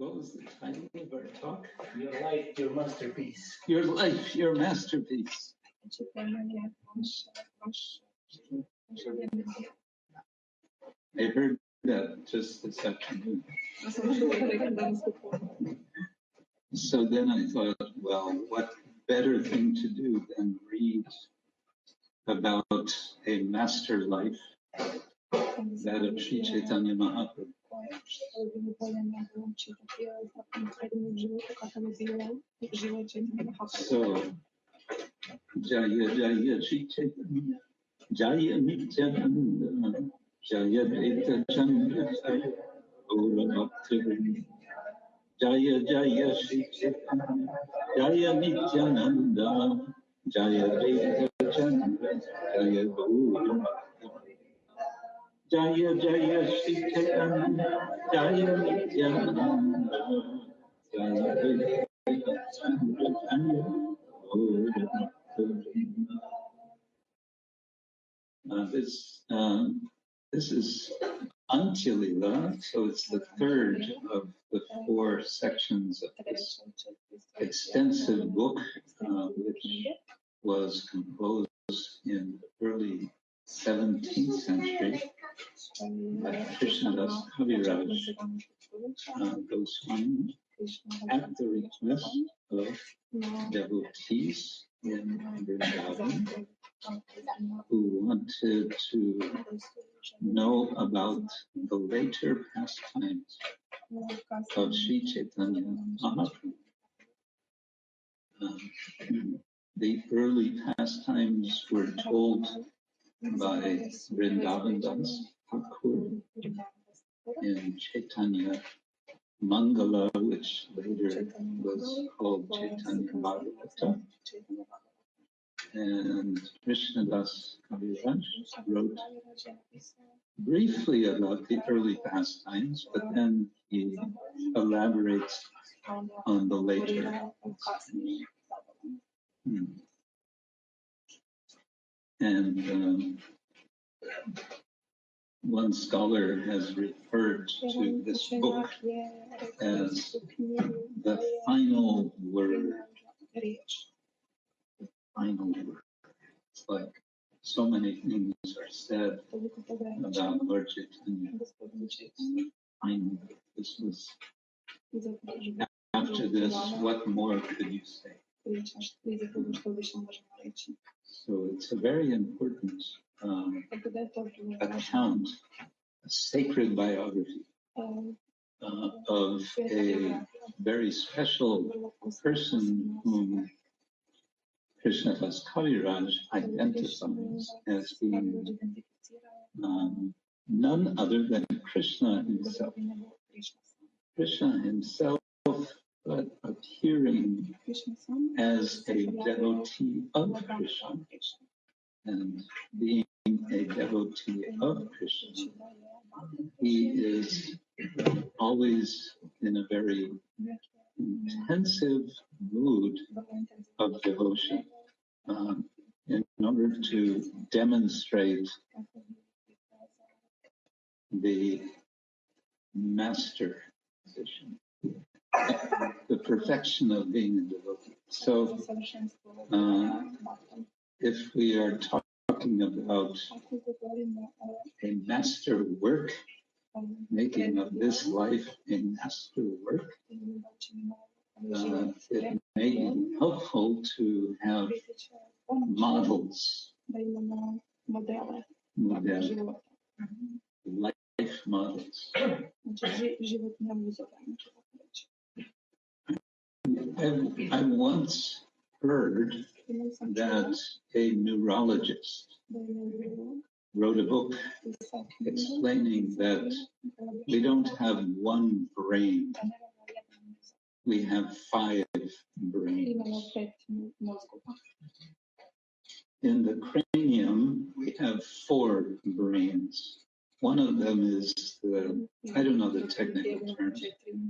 What was the title of our talk? Your life, your masterpiece. Your life, your masterpiece. I heard that just this afternoon. So then I thought, well, what better thing to do than read about a master life, that of Sri Chaitanya Mahaprabhu. So, Jaya Jaya Sri Chaitanya, Jaya Nityananda, Jaya Dvaita Chandra, Gaura Bhaktivinoda. Jaya Jaya Sri Chaitanya, Jaya Nityananda, Jaya Dvaita Chandra, Jaya Gaura Bhaktivinoda. Jaya Jaya Sri Chaitanya, Jaya Nityananda, Jaya Dvaita Chandra, Jaya Gaura Bhaktivinoda. This is Antya-lila, so it's the third of the 4 sections of this extensive book, which was composed in the early 17th century by Krishnadas Kaviraj Goswami at the request of devotees in Vrindavan who wanted to know about the later pastimes of Sri Chaitanya Mahaprabhu. The early pastimes were told by Vrindavan Das Thakur in Chaitanya Mangala, which later was called Chaitanya Bhagavata. And Krishnadas Kaviraj wrote briefly about the early pastimes, but then he elaborates on the later. And one scholar has referred to this book as the final word. Final word. It's like so many things are said about Lord Chaitanya. Final. This was after this. What more could you say? So it's a very important account, a sacred biography of a very special person whom Krishnadas Kaviraj identifies as being none other than Krishna himself. Krishna himself, but appearing as a devotee of Krishna, and being a devotee of Krishna, he is always in a very intensive mood of devotion in order to demonstrate the master position, the perfection of being a devotee. So, if we are talking about a master work, making of this life a master work, it may be helpful to have models, life models. I once heard that a neurologist wrote a book explaining that we don't have one brain, we have 5 brains. In the cranium, we have 4 brains. One of them is I don't know the technical term,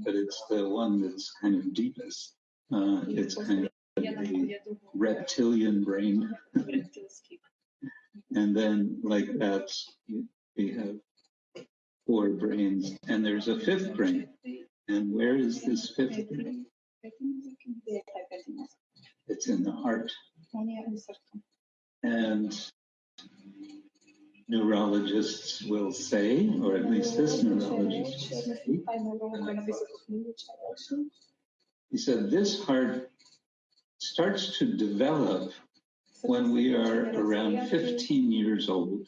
but it's the one that's kind of deepest. It's kind of the reptilian brain. And then like that, we have 4 brains. And there's a 5th brain, And where is this fifth brain? It's in the heart. And neurologists will say, or at least this neurologist will say, he said this heart starts to develop when we are around 15 years old,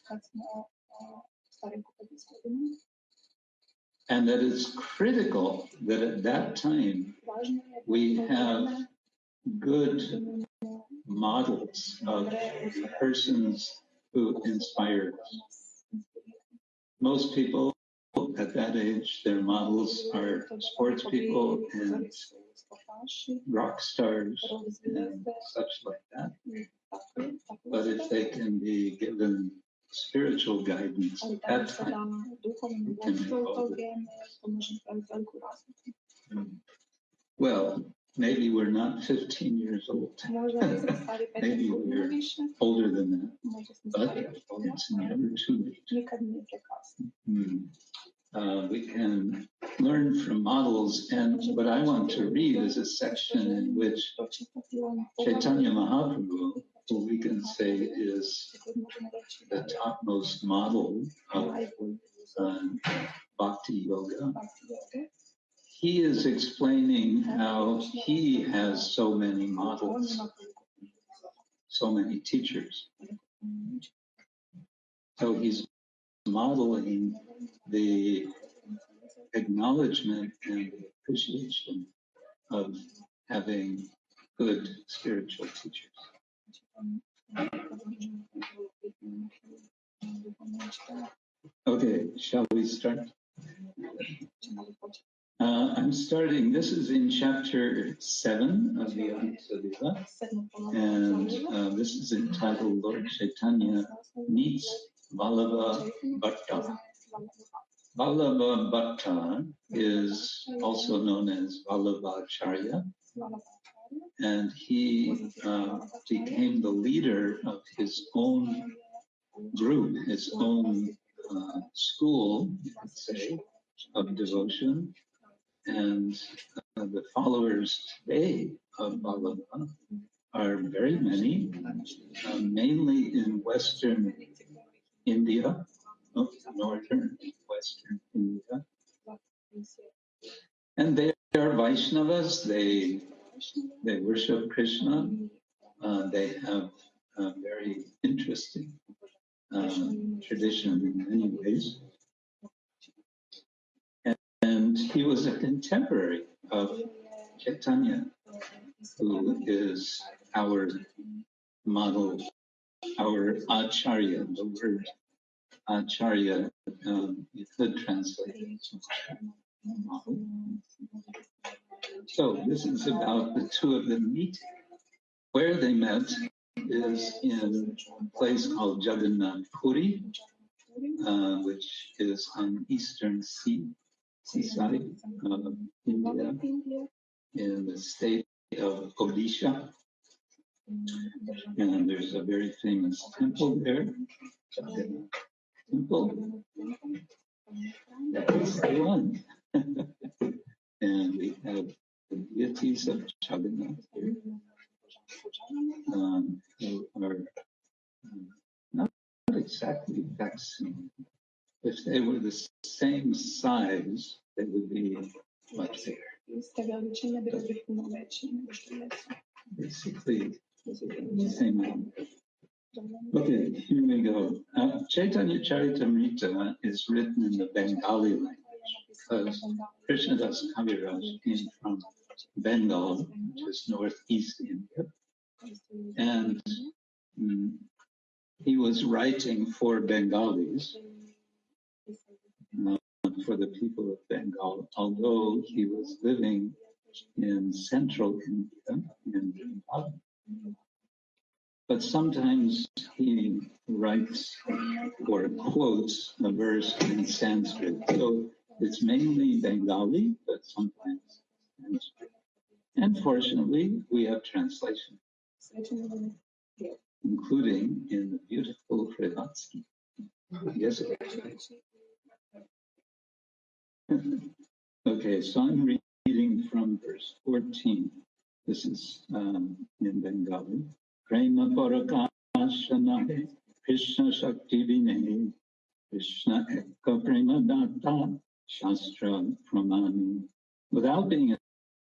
and that it's critical that at that time we have good models of persons who inspire us. Most people at that age, their models are sports people and rock stars and such like that. But if they can be given spiritual guidance at that time, it can be well, maybe we're not 15 years old. Maybe we're older than that. But it's never too late. We can learn from models, and what I want to read is a section in which Chaitanya Mahaprabhu, who we can say is the topmost model of Bhakti Yoga. He is explaining how he has so many models, so many teachers. So he's modeling the acknowledgement and the appreciation of having good spiritual teachers. Okay, shall we start? I'm starting, this is in chapter 7 of the Advaita, and this is entitled Lord Chaitanya Meets Vallabha Bhatta. Vallabha Bhatta is also known as Vallabhacharya, and he became the leader of his own group, his own school, you could say, of devotion. And the followers today of Vallabha are very many, mainly in Western India, northern Western India. And they are Vaishnavas, they worship Krishna, they have a very interesting tradition in many ways. And he was a contemporary of Chaitanya, who is our model, our Acharya. The word Acharya, you could translate it to model. So this is about the two of them meeting. Where they met is in a place called Jagannath Puri, which is on eastern seaside of India, in the state of Odisha. And there's a very famous temple there, Jagannath Temple. That's the one. And we have the deities of Jagannath here, who are not exactly facsimile. If they were the same size, they would be much bigger. Basically, the same amount. Okay, here we go. Chaitanya Charitamrita is written in the Bengali language because Krishnadas Kaviraj came from Bengal, which is northeast India, and he was writing for Bengalis, for the people of Bengal, although he was living in central India, in Bengal. But sometimes he writes or quotes a verse in Sanskrit. So it's mainly Bengali, but sometimes Sanskrit. And fortunately, we have translation, including in the beautiful Frevatsky. Yes. Okay, so I'm reading from verse 14. This is in Bengali. Prema parakashanahe Krishna Shakti Vine Krishna Ekka Prema Datta Shastra Pramani. Without being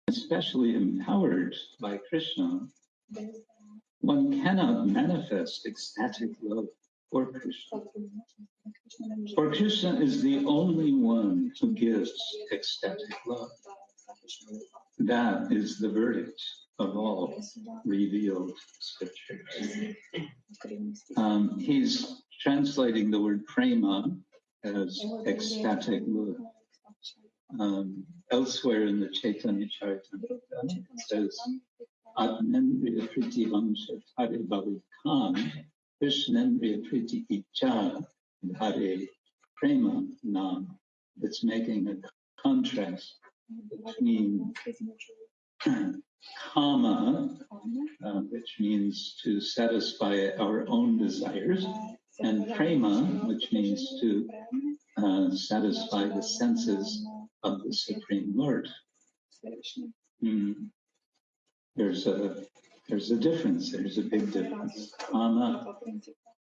especially empowered by Krishna, one cannot manifest ecstatic love for Krishna. For Krishna is the only one who gives ecstatic love. That is the verdict of all revealed scriptures. He's translating the word prema as ecstatic love. Elsewhere in the Chaitanya Charitamrita, it says, Atmendriya Priti Vamsha Hare Bhavikam, Krishnendriya Priti Icha Hare Prema Nam. It's making a contrast between kama, which means to satisfy our own desires, and prema, which means to satisfy the senses of the Supreme Lord. There's a difference. There's a big difference. Kama,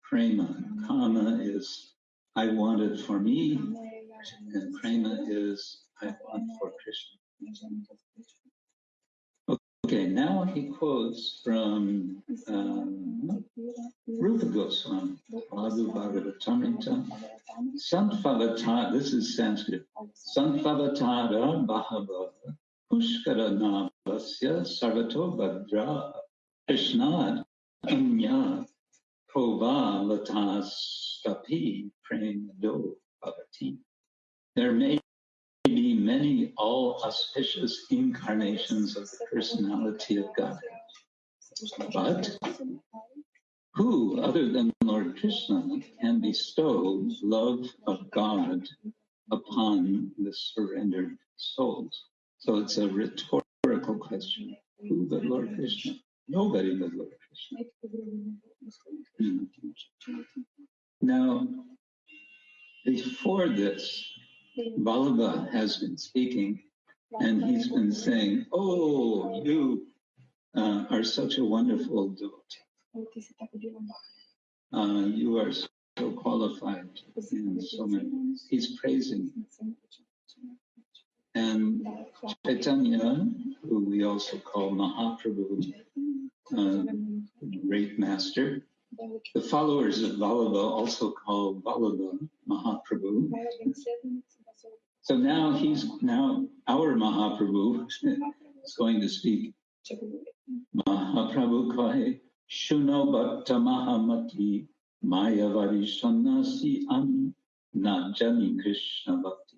prema. Kama is I want it for me, and prema is I want for Krishna. Okay, now he quotes from Rupa Goswami, Madhu Bhagavatamrita. Santvavatara, this is Sanskrit. Santvavatara Bahava Pushkara Navasya Sarvato Bhadra Krishnad Anya Prova Latastapi Premado Bhavati. There may be many all-auspicious incarnations of the personality of God. But who, other than Lord Krishna, can bestow love of God upon the surrendered souls? So it's a rhetorical question. Who but Lord Krishna? Nobody but Lord Krishna. Now, before this, Vallabha has been speaking, and he's been saying, oh, you are such a wonderful devotee. You are so qualified in so many ways. He's praising you. And Chaitanya, who we also call Mahaprabhu, great master, the followers of Vallabha also call Vallabha Mahaprabhu. So now our Mahaprabhu is going to speak. Mahaprabhu kahe shuno bhakta mahamati mayavari sannasi ami na jani Krishna bhakti.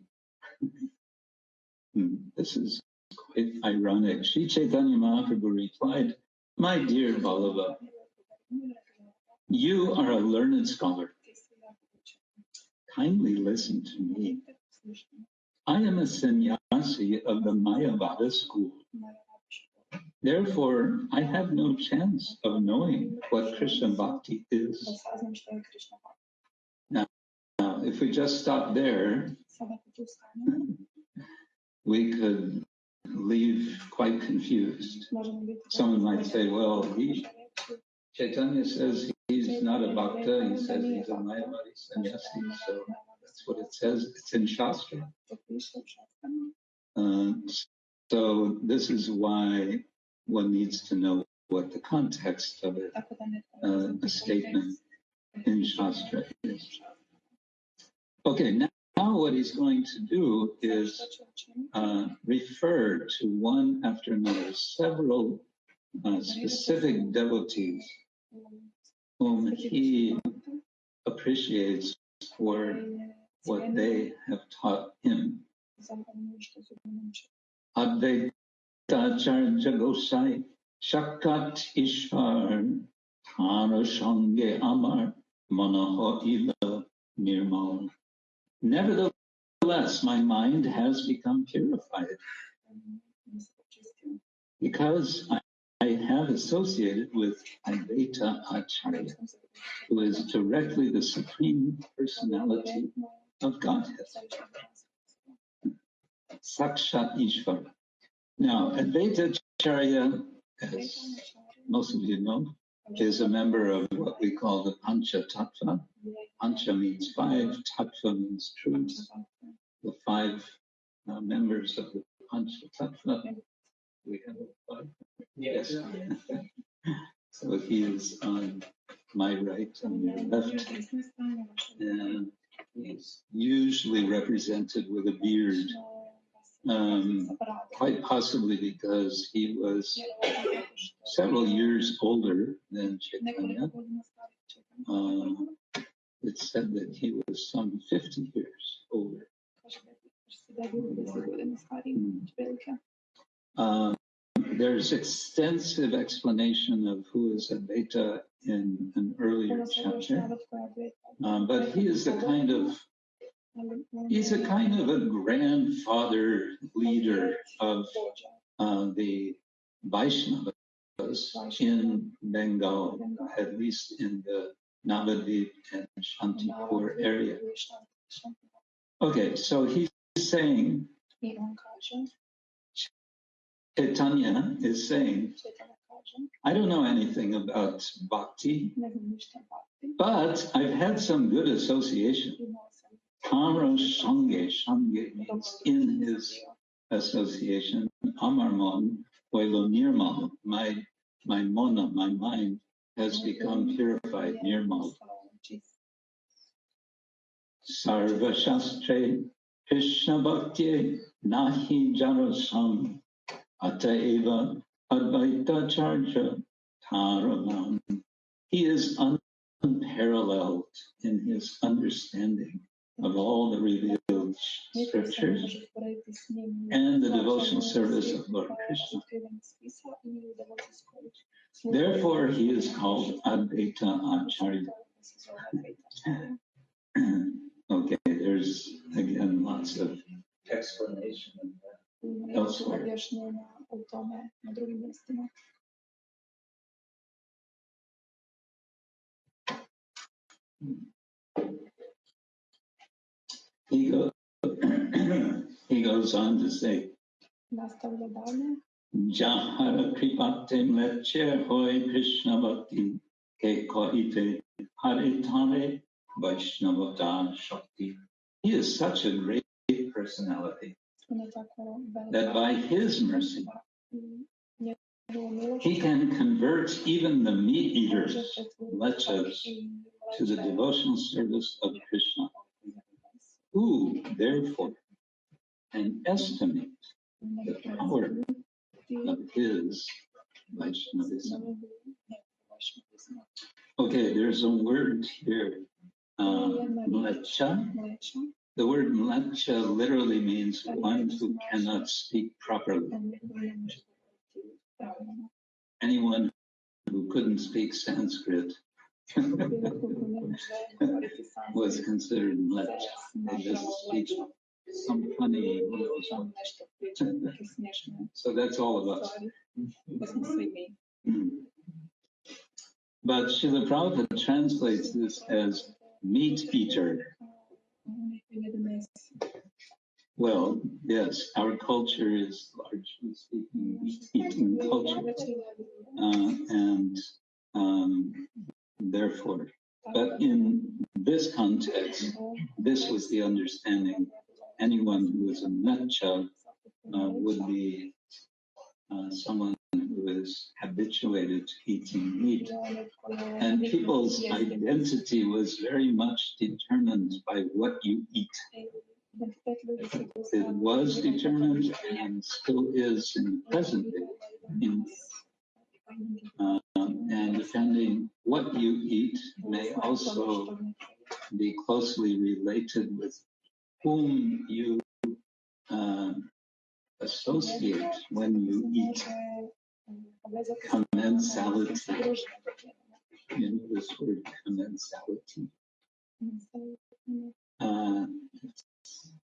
This is quite ironic. Sri Chaitanya Mahaprabhu replied, my dear Vallabha, you are a learned scholar. Kindly listen to me. I am a sannyasi of the Mayavada school. Therefore, I have no chance of knowing what Krishna Bhakti is. Now, if we just stop there, we could leave quite confused. Someone might say, well, Chaitanya says he's not a bhakta, he says he's a Mayavadi sannyasi, so that's what it says. It's in Shastra. So this is why one needs to know what the context of it, a statement in Shastra is. Okay, now what he's going to do is refer to one after another several specific devotees whom he appreciates for what they have taught him. Advaita Acharya Gosai Shakat Ishvar Thana Shange Amar Manaha Ila Nirmal. Nevertheless, my mind has become purified because I have associated with Advaita Acharya, who is directly the Supreme Personality of Godhead. Sakshat Ishvara. Now, Advaita Acharya, as most of you know, is a member of what we call the Pancha Tattva. Pancha means five, Tattva means truth. The five members of the Pancha Tattva. We have five. Yes. So he is on my right and your left. And he's usually represented with a beard. Quite possibly because he was several years older than Chaitanya. It's said that he was some 50 years older. There's extensive explanation of who is Advaita in an earlier chapter, but he is he's a kind of a grandfather leader of the Vaishnavas in Bengal, at least in the Navadvip and Shantipur area. Okay, so he's saying, Chaitanya is saying, I don't know anything about bhakti, but I've had some good association. Tamra Shange, Shange means in his association. Amarmon, Oilo Nirmal, my mona, my mind has become purified, Nirmal. Sarva Shastre, Krishna Bhakti, Nahi Jarasam, Ataeva, Advaita Charja, Taramam. He is unparalleled in his understanding of all the revealed scriptures and the devotional service of Lord Krishna. Therefore, he is called Advaita Acharya. Okay, there's again lots of explanation of that elsewhere. He goes on to say, Jahara kripatem leche hoy Krishna bhakti ke kohite haritare Vaishnavata Shakti. He is such a great personality that by his mercy he can convert even the meat eaters, lechas, to the devotional service of Krishna. Who, therefore, can estimate the power of his Vaishnavism? Okay, there's a word here, mlecha. The word mlecha literally means one who cannot speak properly. Anyone who couldn't speak Sanskrit was considered mlecha. They just speak some funny, so that's all of us. But Srila Prabhupada translates this as meat eater. Well, yes, our culture is largely speaking meat-eating culture, and therefore, but in this context, this was the understanding. Anyone who is a mlecha would be someone who is habituated to eating meat. And people's identity was very much determined by what you eat. It was determined and still is in the present day. And depending what you eat may also be closely related with whom you associate when you eat. Commensality. You know this word, commensality.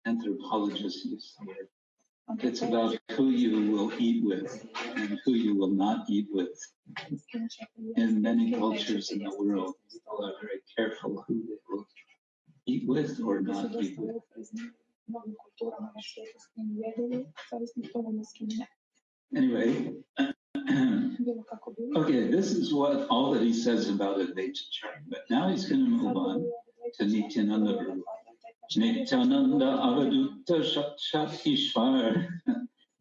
Anthropologists use the word. It's about who you will eat with and who you will not eat with. In many cultures in the world, people are very careful who they will eat with or not eat with. Anyway, okay, this is what all that he says about Advaita Charya. But now he's going to move on to Nityananda Prabhu. Nityananda Avadutta Shakshat Ishvar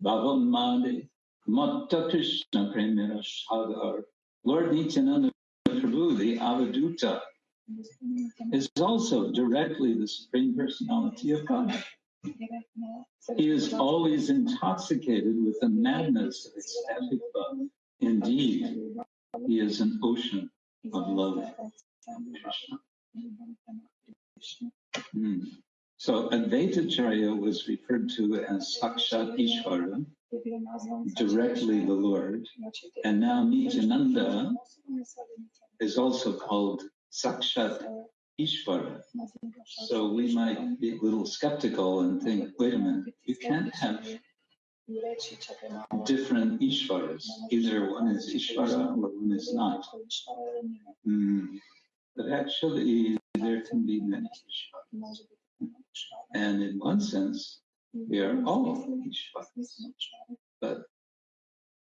Bhavamade Matta Krishna Premera Sagar. Lord Nityananda Prabhu, the Avadutta, is also directly the Supreme Personality of God. He is always intoxicated with the madness of ecstatic love. Indeed, he is an ocean of love. Krishna. So Advaita Charya was referred to as Sakshat Ishvara, directly the Lord, and now Nityananda is also called Sakshat Ishvara. So we might be a little skeptical and think, wait a minute, you can't have different Ishvaras. Either one is Ishvara or one is not. But actually, there can be many Ishvaras. And in one sense, we are all Ishvaras. But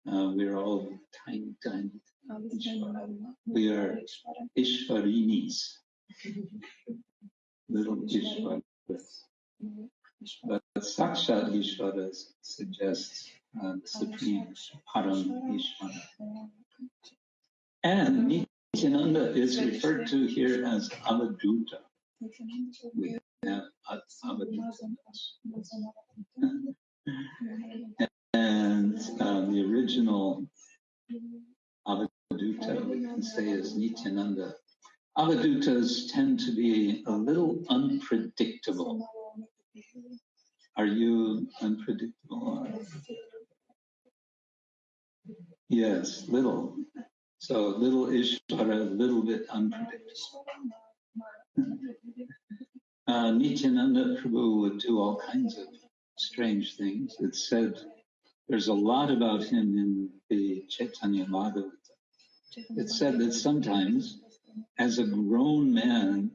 we're all tiny, tiny Ishvaras. We are Ishvarinis, little Ishvaras. But Sakshat Ishvara suggests Supreme Param Ishvara. And Nityananda is referred to here as Avadutta. We have Avadutta. And the original Avadutta, we can say, is Nityananda. Avaduttas tend to be a little unpredictable. Are you unpredictable? Yes, little. So little Ishvara, a little bit unpredictable. Nityananda Prabhu would do all kinds of strange things. It's said, there's a lot about him in the Chaitanya Bhagavata. It's said that sometimes, as a grown man,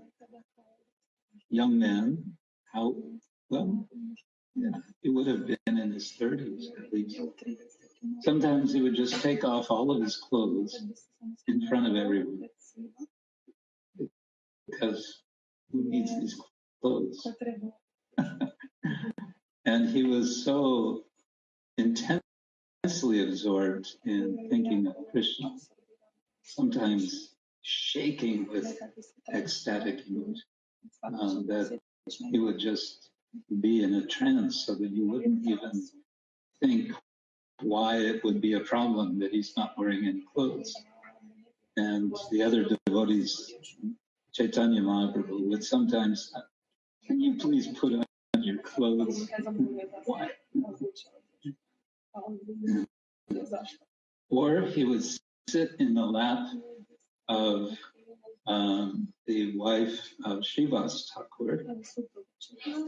young man, he would have been in his 30s at least. Sometimes he would just take off all of his clothes in front of everyone. Because who needs these clothes? And he was so intensely absorbed in thinking of Krishna, sometimes shaking with ecstatic mood, that he would just be in a trance so that you wouldn't even think why it would be a problem that he's not wearing any clothes. And the other devotees, Chaitanya Mahaprabhu, would sometimes, can you please put on your clothes? Why? Or he would sit in the lap of the wife of Srivas Thakur.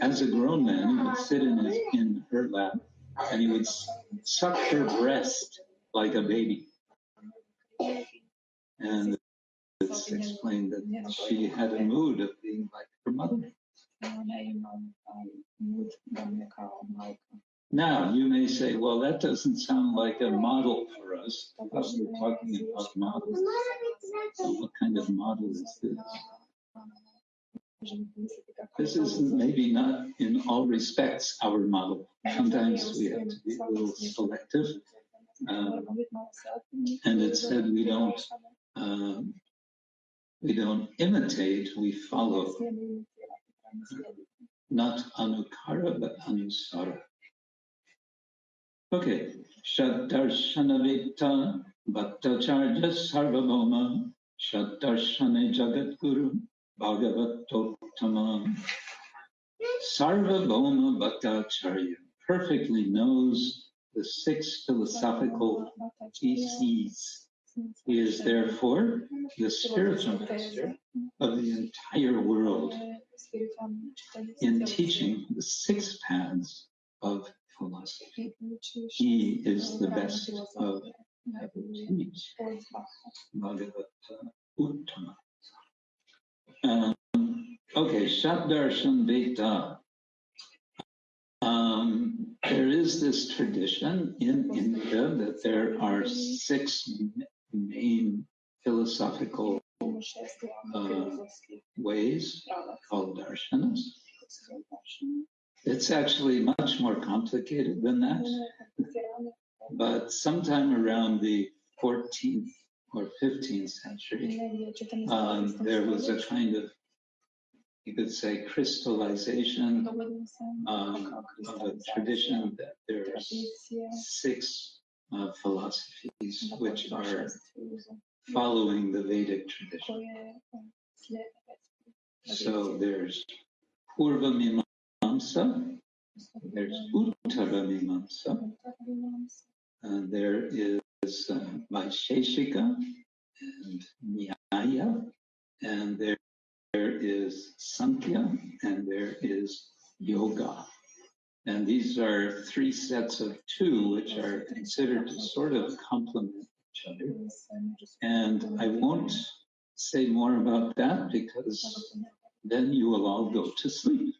As a grown man, he would sit in her lap and he would suck her breast like a baby. And it's explained that she had a mood of being like her mother. Now, you may say, well, that doesn't sound like a model for us. I thought we were talking about models. So what kind of model is this? This is maybe not in all respects our model. Sometimes we have to be a little selective. And it said we don't imitate, we follow. Not anukara, but anusara. Okay. Shaddarshanavita Bhattacharya Sarvabhauma Shaddarshane Jagadguru Bhagavatottama. Sarvabhauma Bhattacharya perfectly knows the 6 philosophical theses. He is therefore the spiritual master of the entire world in teaching the 6 paths of philosophy. He is the best of devotees. Bhagavata Uttama. Okay, Shabdarshan Veda. There is this tradition in India that there are 6 main philosophical ways called darshanas. It's actually much more complicated than that. But sometime around the 14th or 15th century, there was a kind of, you could say, crystallization of a tradition that there's 6 philosophies which are following the Vedic tradition. So there's Purva Mimamsa, there's Uttara Mimamsa, there is Vaisheshika and Nyaya, and there is Sankhya, and there is Yoga. And these are 3 sets of 2, which are considered to sort of complement each other. And I won't say more about that because then you will all go to sleep.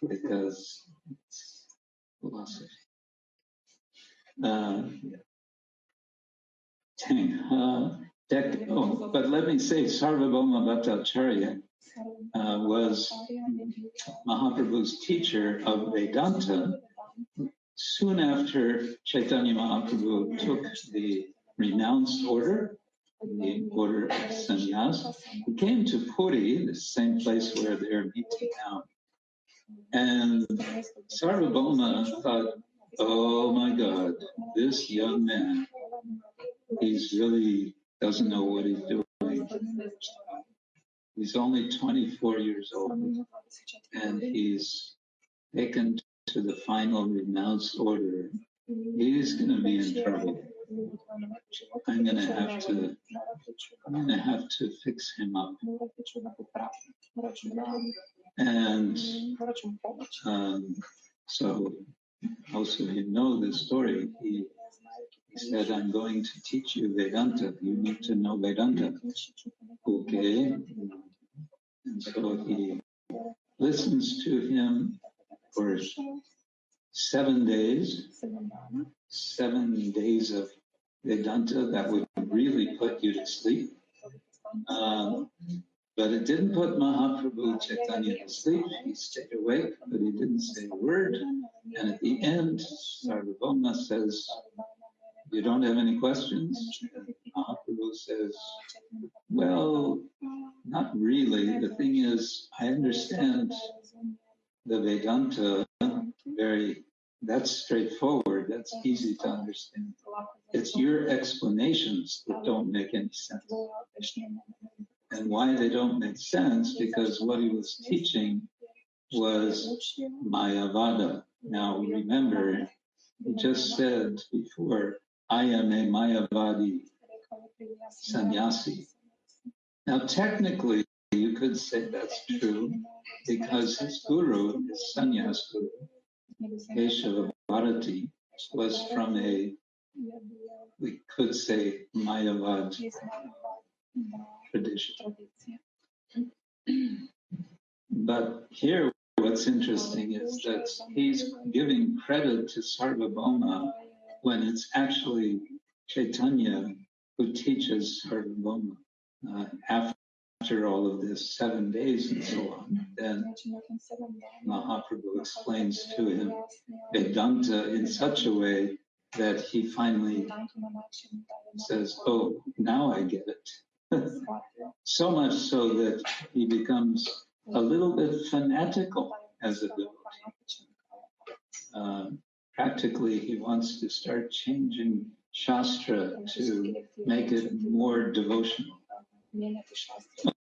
Because it's philosophy. But let me say, Sarvabhauma Bhattacharya was Mahaprabhu's teacher of Vedanta. Soon after Chaitanya Mahaprabhu took the renounced order, the order of sannyas, he came to Puri, the same place where they're meeting now. And Sarvabhauma thought, oh my God, this young man, he's really doesn't know what he's doing. He's only 24 years old, and he's taken to the final renounced order. He's going to be in trouble. I'm going to have to fix him up. And so most of you know this story. He said, I'm going to teach you Vedanta. You need to know Vedanta. Okay. And so he listens to him for 7 days. 7 days of Vedanta that would really put you to sleep. But it didn't put Mahaprabhu Chaitanya to sleep. He stayed awake, but he didn't say a word. And at the end, Sarvabhauma says, you don't have any questions? And Mahaprabhu says, well, not really. The thing is, I understand the Vedanta that's straightforward. That's easy to understand. It's your explanations that don't make any sense. And why they don't make sense? Because what he was teaching was Mayavada. Now remember, he just said before, I am a Mayavadi sannyasi. Now technically, you could say that's true because his guru, his sannyas guru, Keshava Bharati, was from we could say, Mayavad tradition. But here, what's interesting is that he's giving credit to Sarvabhauma when it's actually Chaitanya who teaches Sarvabhauma. After all of this 7 days and so on, then Mahaprabhu explains to him Vedanta in such a way that he finally says, oh, now I get it. So much so that he becomes a little bit fanatical as a devotee. Practically, he wants to start changing Shastra to make it more devotional.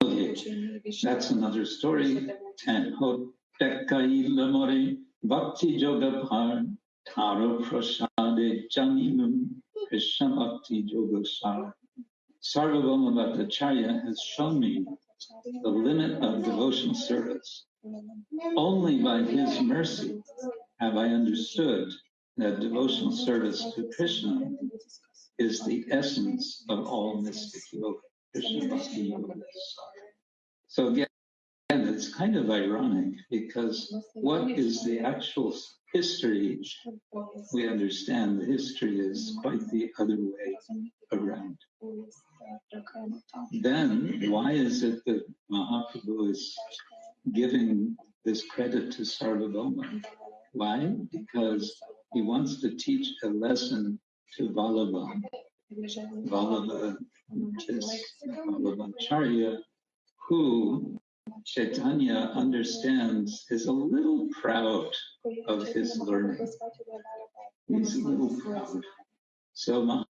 Okay, that's another story. 10. Hotekkai lamore bhakti yoga bhar taro prasade janimum krishna bhakti yoga sar. Sarvabhauma Bhattacharya has shown me the limit of devotional service. Only by his mercy have I understood that devotional service to Krishna is the essence of all mystic yoga. Krishna Bhakti Yoga. So again, it's kind of ironic because what is the actual history? We understand the history is quite the other way around. Then why is it that Mahaprabhu is giving this credit to Sarvabhauma? Why? Because he wants to teach a lesson to Vallabha. Vallabha is Vallabhacharya, who Chaitanya understands is a little proud of his learning. He's a little proud. So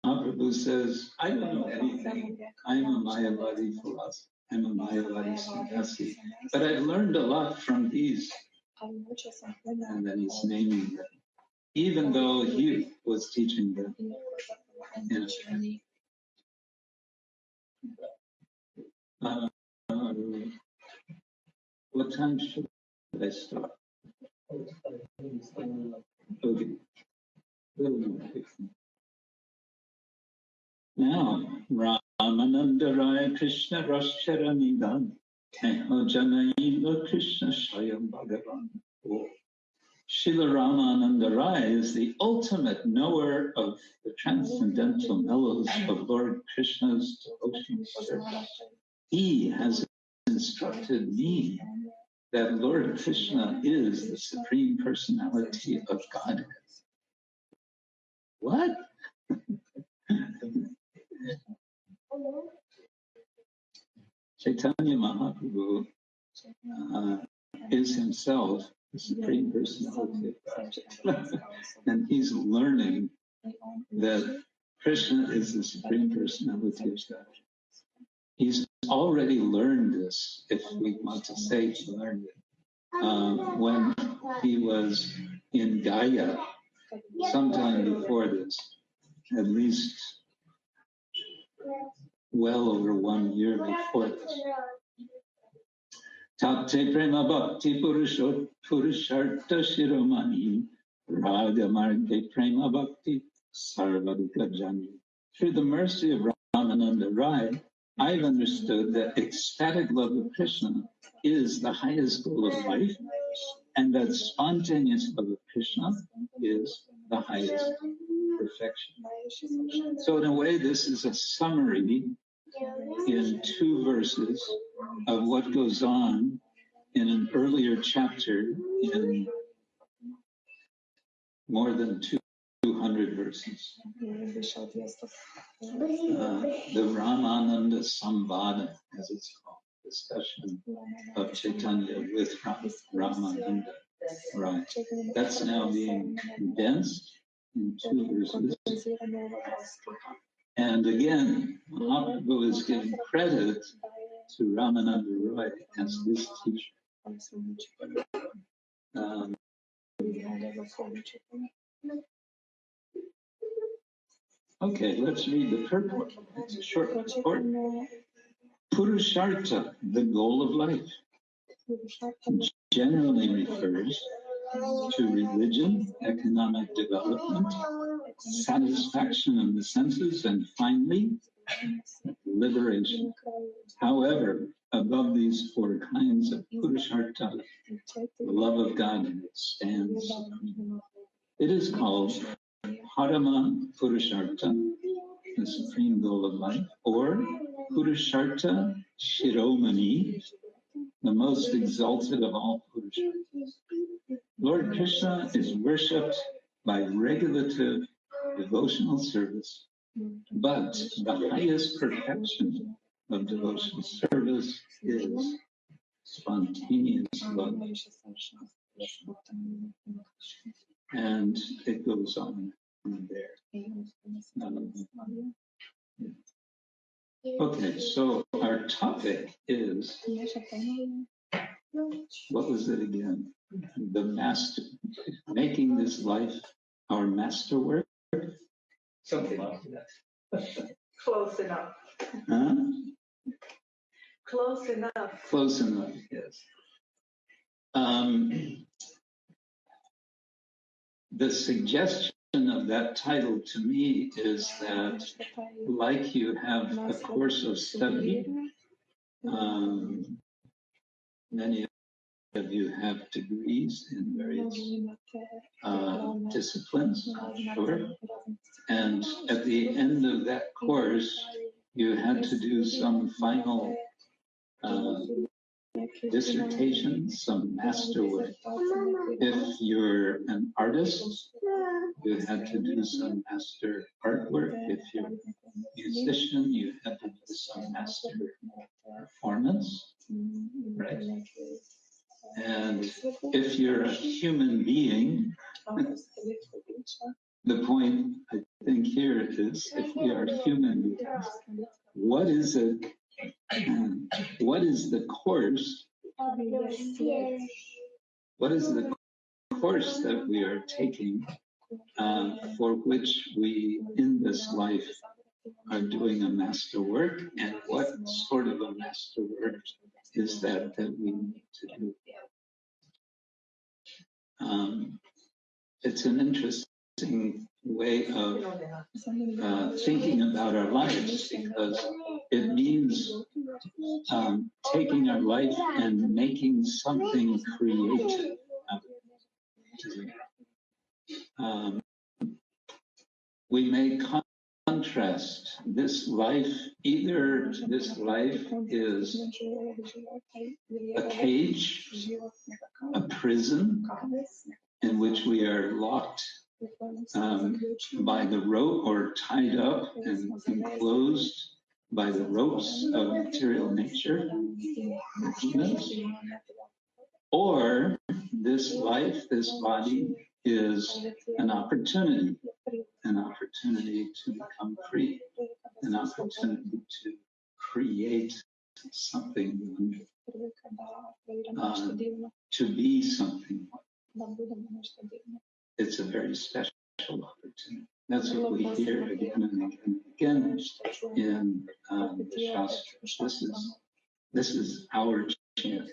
Mahaprabhu says, I don't know anything. I'm a Mayavadi philosopher. I'm a Mayavadi sannyasi. But I've learned a lot from these. And then he's naming them. Even though he was teaching them. What time should I start? Okay. Now, Ramanandaraya Krishna Rascharanidam Janaila Krishna Shayam Bhagavan. Srila Ramananda Rai is the ultimate knower of the transcendental mellows of Lord Krishna's devotional service. He has instructed me that Lord Krishna is the Supreme Personality of Godhead. What? Chaitanya Mahaprabhu is himself the Supreme Personality of God. And he's learning that Krishna is the Supreme Personality of God. He's already learned this, if we want to say he learned it, when he was in Gaya, sometime before this, at least well over 1 year before this. Tate prema bhakti purushartha shiromani raga marge prema bhakti sarvadika jani. Through the mercy of Ramananda Rai, I've understood that ecstatic love of Krishna is the highest goal of life, and that spontaneous love of Krishna is the highest perfection. So in a way, this is a summary in 2 verses of what goes on in an earlier chapter in more than 200 verses. The Ramananda Samvada, as it's called, discussion of Chaitanya with Ramananda. Right. That's now being condensed in 2 verses. And again, Mahaprabhu is giving credit to Ramananda Roy as this teacher. Okay, let's read the purport. It's a short purport. Purushartha, the goal of life, generally refers to religion, economic development, satisfaction of the senses, and finally, liberation. However, above these 4 kinds of Purushartha, the love of God stands supreme. It is called Parama Purushartha, the supreme goal of life, or Purushartha Shiromani, the most exalted of all Purusharthas. Lord Krishna is worshipped by regulative devotional service, but the highest perfection of devotional service is spontaneous love. And it goes on from there. Okay, so our topic is, what was it again? The master, making this life our masterwork? Something like that. Close enough. Huh? Close enough. Close enough, yes. The suggestion of that title to me is that, like you have a course of study, Many of you have degrees in various disciplines, sure. And at the end of that course, you had to do some final dissertation, some masterwork. If you're an artist, you had to do some master artwork. If you're a musician, you had to do some master performance, right? And if you're a human being, the point I think here is, if we are human beings, what is it? What is the course? What is the course that we are taking for which we in this life are doing a master work, and what sort of a master work is that we need to do? It's an interesting way of thinking about our lives, because it means taking our life and making something creative. We may contrast this life, either this life is a cage, a prison, in which we are locked by the rope or tied up and enclosed by the ropes of material nature, or this life, this body is an opportunity to become free, an opportunity to create something wonderful, to be something. It's a very special opportunity. That's what we hear again and again in the Shastra. This is our chance.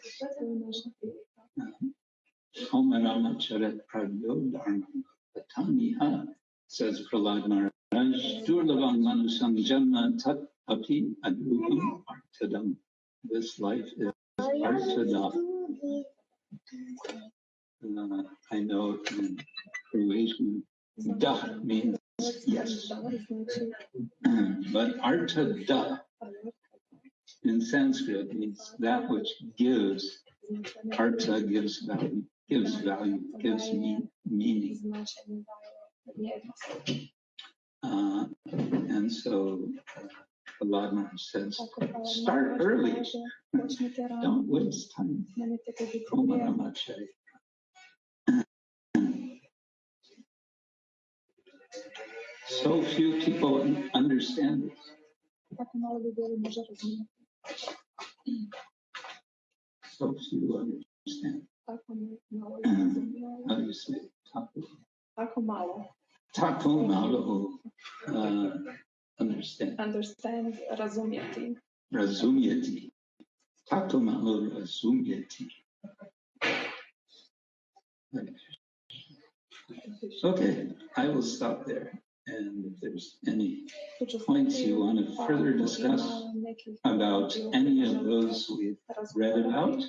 Homaramacharat Prabyo Dharma Pataniha, says Prahlad Maharaj, Durlavang Manusam Janma Tat Api Adrugam Artadam. This life is Artadam. I know in Croatian, da means yes. But Arta da in Sanskrit means that which gives. Arta gives value, gives meaning. And so Prahlad Maharaj says, start early. Don't waste time. So few people understand this. So few understand. How do you say it? Tako malo. Understand. Razumieti. Razumieti. Tako malo razumieti. Okay, I will stop there. And if there's any points you want to further discuss about any of those we've read about,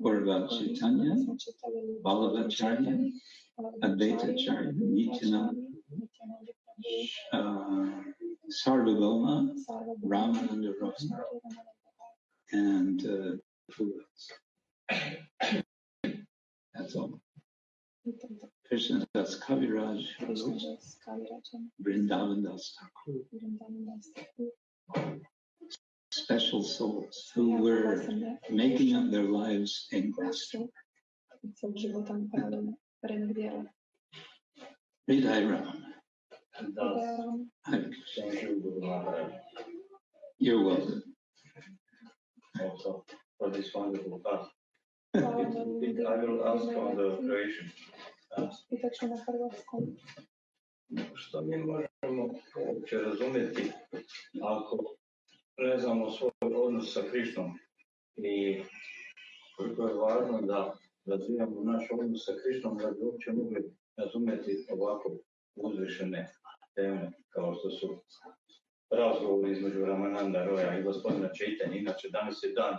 or about Chaitanya, Ballavacharya, Advaitacharya, Nityananda, Sarvabhauma, Ramananda Roy, and who else? That's all. Krishna Das Kaviraj, Vrindavan Das Thakur, special souls who were making up their lives in master. Hridai Ram. You're welcome. Also, for this wonderful class. I will ask on the Croatian. Što mi možemo uopće razumjeti ako ne znamo svoj odnos sa Krišnom i koliko je važno da razvijamo naš odnos sa Krišnom da bi uopće mogli razumjeti ovako uzvišene teme kao što su razgovori između Ramananda Roya i gospodina Chaitanya. Inače danas je dan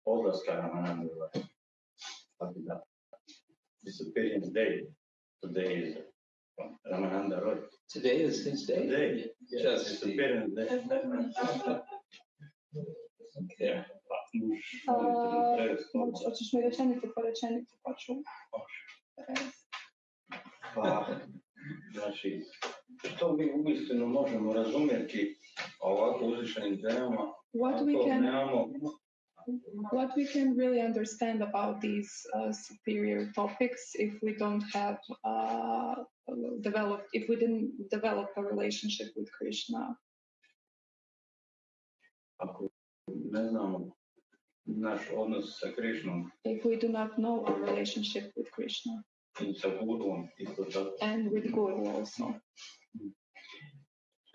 odlaska Ramananda. Disappearance day. Today is Ramananda Roy. Today is his day? Today. Just disappearance day. Yeah. Hoćeš mi rečenicu po rečenicu poču? Pa, znači, što mi uistinu možemo razumjeti ovako uzvišenim temama, what we can really understand about these superior topics if we don't have if we didn't develop a relationship with Krishna. Ako ne znamo naš odnos sa Krišnom, if we do not know our relationship with Krishna, i sa Guruvom, isto tako. And with Guru also.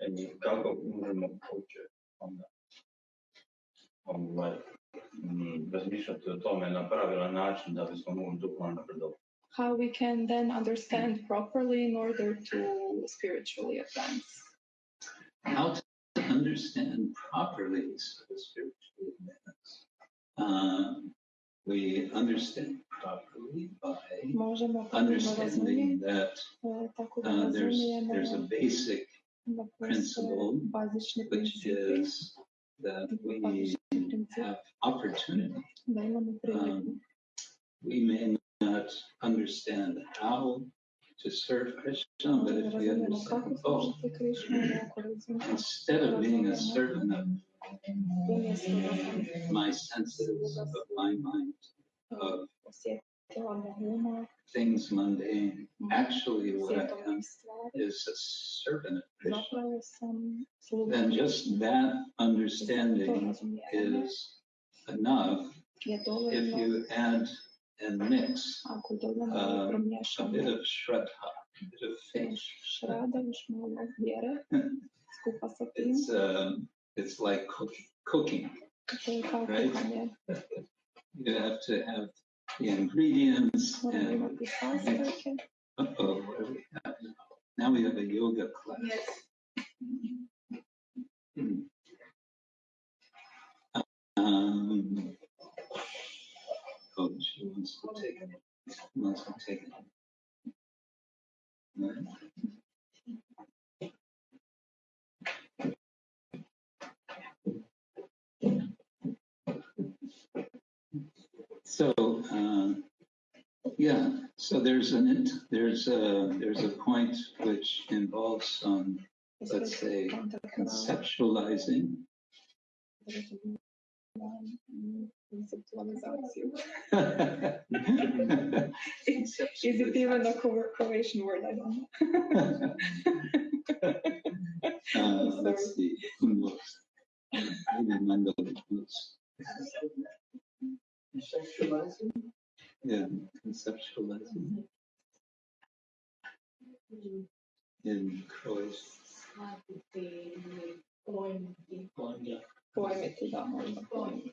I kako možemo uopće onda razmišljati o tome na pravilan način da bismo mogli duhovno napredovati. How we can then understand properly in order to spiritually advance. How to understand properly so to spiritually advance. We understand properly by understanding that there's a basic principle, which is that we have opportunity. We may not understand how to serve Krishna, but if we understand both, instead of being a servant of my senses, of my mind, of things mundane, actually what I am is a servant of Krishna, then just that understanding is enough if you add and mix a bit of shraddha, a bit of faith. It's like cooking, right? You have to have the ingredients and uh-oh, what do we have now? Now we have a yoga class. Oh, she wants to take it. Wants to take it. Right. So yeah, so there's a point which involves some, let's say, conceptualizing. Is it even a Croatian word? I don't know. Let's see. Conceptualizing? Yeah, conceptualizing. In Croatian. Pojmiti, da, možda pojmiti.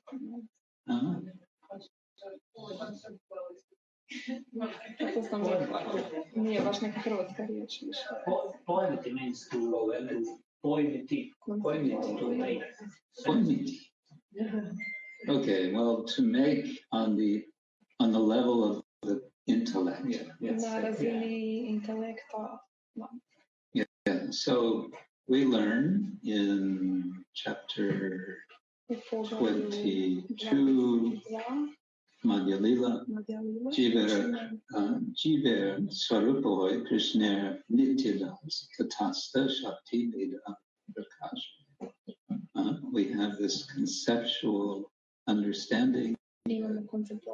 Kako sam rekla, nije baš neka hrvatska riječ više. Pojmiti means to pojmiti, to make. Pojmiti. Okay, well, to make on the level of the intellect. Na razini intelekta. Yeah, so we learn in chapter 22, Madhya Lila, Jiva Swarupoy Krishna Nityadas Tatasta Shakti Veda Prakash. We have this conceptual understanding.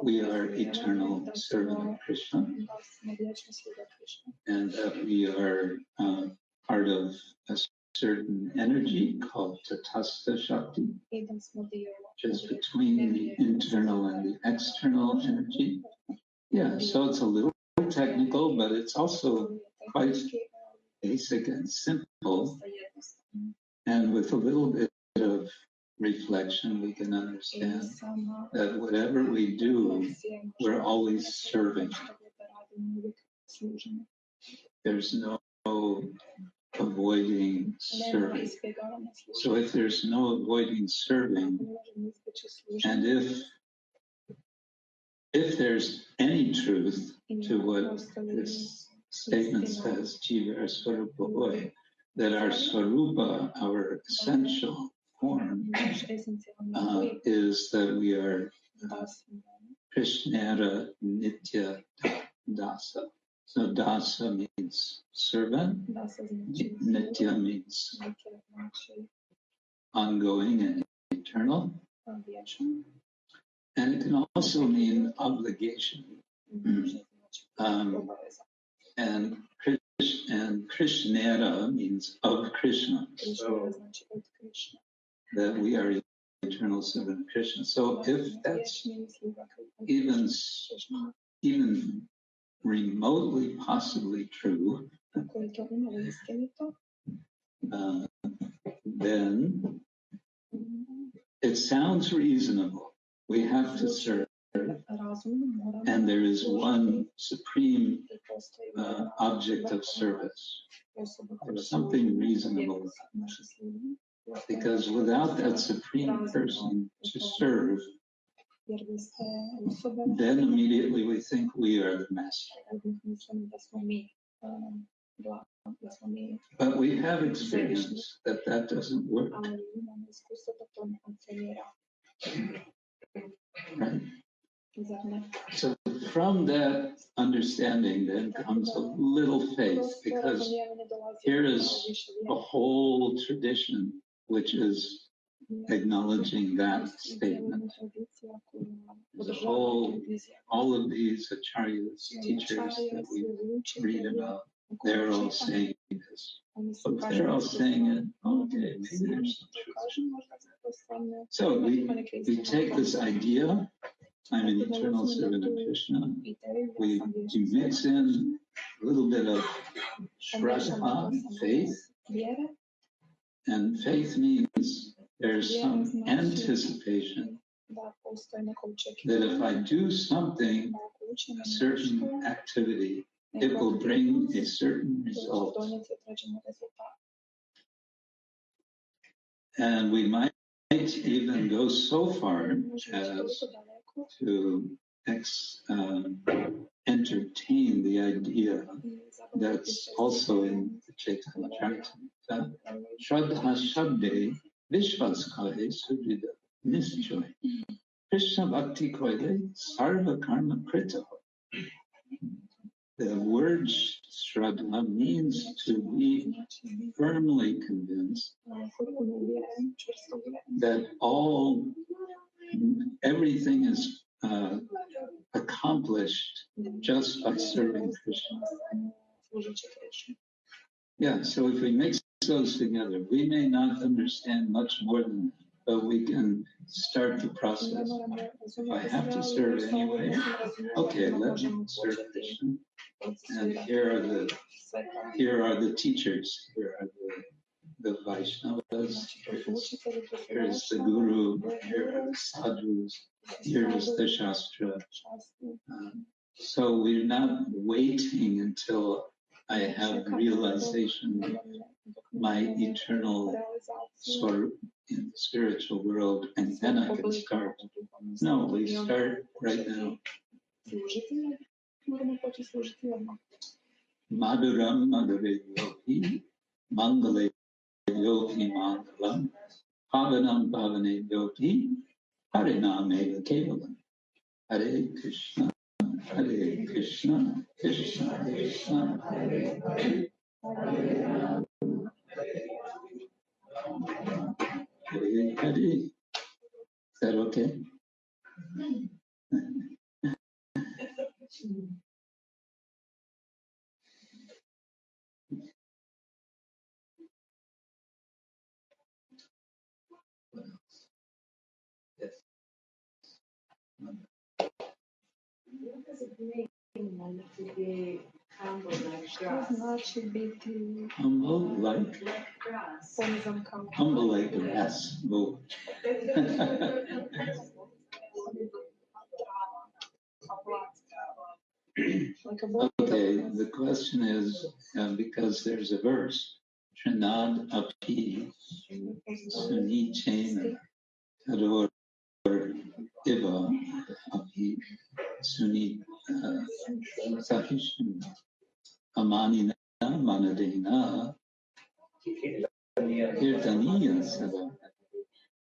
We are eternal servant of Krishna, and that we are part of a certain energy called Tatasta Shakti, just between the internal and the external energy. Yeah, so it's a little technical, but it's also quite basic and simple. And with a little bit of reflection, we can understand that whatever we do, we're always serving. There's no avoiding serving. So if there's no avoiding serving, and if if there's any truth to what this statement says, Jiva Swarupa Hoy, that our Swarupa, our essential form, is that we are Krishnara Nitya Dasa. So Dasa means servant, Nitya means ongoing and eternal, and it can also mean obligation. And Krishnara means of Krishna, so that we are eternal servant of Krishna. So if that's even remotely possibly true, then it sounds reasonable. We have to serve, and there is one supreme object of service. There's something reasonable, because without that supreme person to serve, then immediately we think we are the master. But we have experienced that that doesn't work. Right? So from that understanding then comes a little faith, because here is a whole tradition which is acknowledging that statement. There's all of these acharyas, teachers that we read about, they're all saying this. So if they're all saying it, okay, maybe there's some truth. So we take this idea, I'm an eternal servant of Krishna. We mix in a little bit of shraddha, faith. And faith means there's some anticipation that if I do something, a certain activity, it will bring a certain result. And we might even go so far as to entertain the idea that's also in the Chaitanya Charitamrita. Shraddha Shabde Vishwas Kale Sudrida Nisjoy. Krishna Bhakti Koile Sarva Karma Krita. The word Shraddha means to be firmly convinced that everything is accomplished just by serving Krishna. Yeah, so if we mix those together, we may not understand much more than that, but we can start the process. If I have to serve anyway, okay, let me serve Krishna. And here are the teachers, here are the Vaishnavas, here is the Guru, here are the sadhus, here is the Shastra. So we're not waiting until I have realization my eternal swarup in the spiritual world, and then I can start. No, we start right now. Madhuram Madhure Yogi, Mangale Yogi Mangalam, Pavanam Pavane Yogi, Hariname Kevalam. Hare Krishna, Hare Krishna, Krishna Krishna, Hare Hare, Hare Rama, Hare Hare. Is that okay? Yes. Humble like grass. Move. Okay, the question is, because there's a verse, Trinad api suni chena tador iva api Suni Sahishu Amanina Manadena Kirtaniya Sada.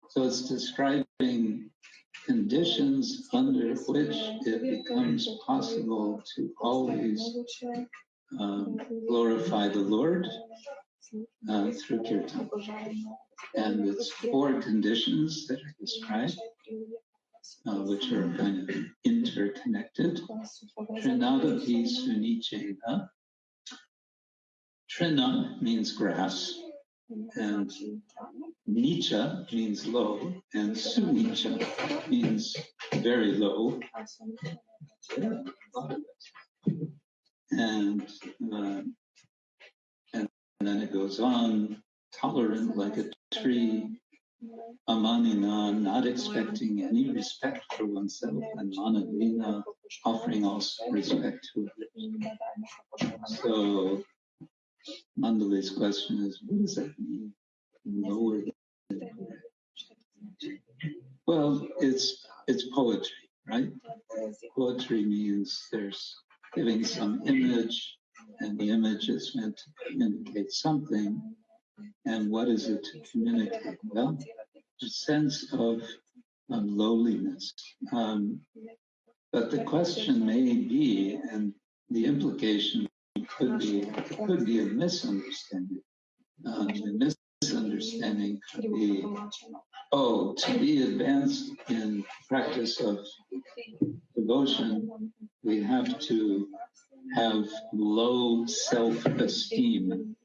So it's describing conditions under which it becomes possible to always glorify the Lord through kirtan. And it's 4 conditions that are described, which are kind of interconnected. Trinadapi Sunichena. Trina means grass, and Nicha means low, and Sunicha means very low. And then it goes on, tolerant like a tree, Amanina, not expecting any respect for oneself, and Manadina, offering also respect to others. So Mandali's question is, what does that mean? Lower than great. Well, it's poetry, right? Poetry means there's giving some image, and the image is meant to communicate something. And what is it to communicate? Well, a sense of lowliness. But the question may be, and the implication could be a misunderstanding. The misunderstanding could be, to be advanced in practice of devotion, we have to have low self-esteem.